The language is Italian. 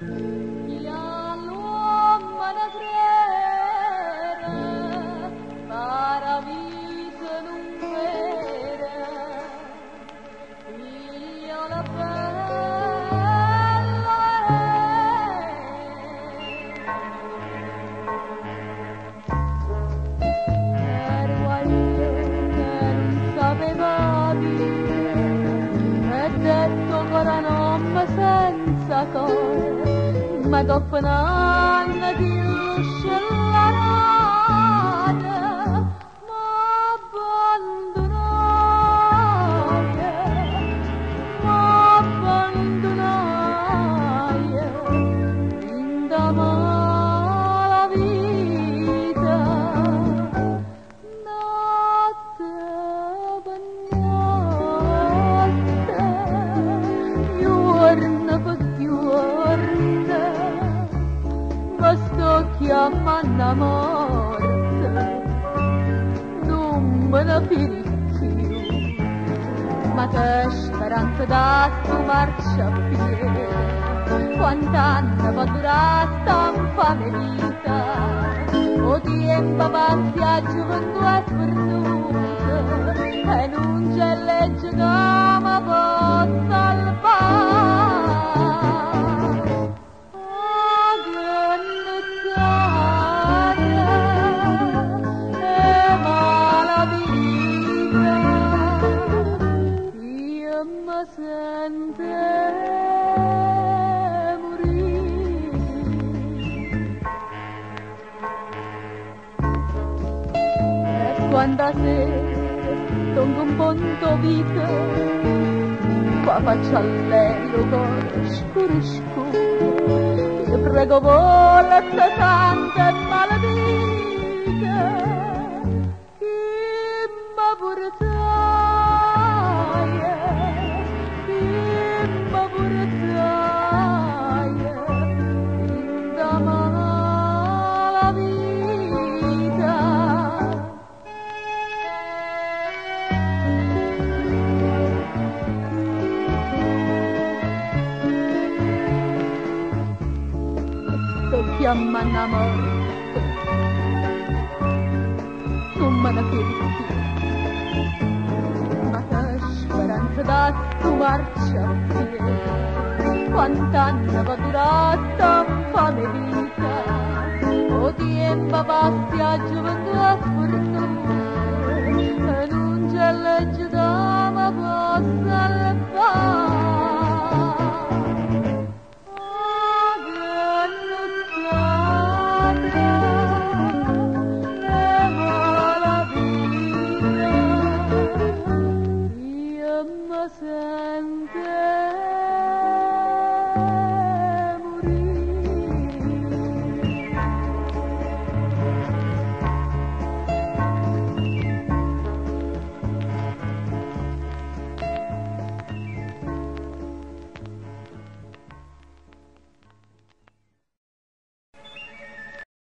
Y a l'uomo una frera paradiso non vera io la bella ero io che non sapeva dire e detto ancora non mi senza cuore ma dopo un anno di scellerata m'abbandonai in da mala vita notte per notte giorno per giorno ma sto chiamando a morte non me ne più ma che speranza da sto marciapiede quant'anni può durare sta infame vita o tempo passi a gioventù è sperduta e non c'è legge che mi può salvare sente morire e quando sera tongo un punto vita qua faccio a lei lo cuore scuro scuro io prego volete santa e maledita chi mi porta chiamano a morte non me ne più ma che speranza da tu marciapiede quant'anni va durata infame vita o tempo passi a gioventù a sfortuna e non c'è legge che mi possa salvare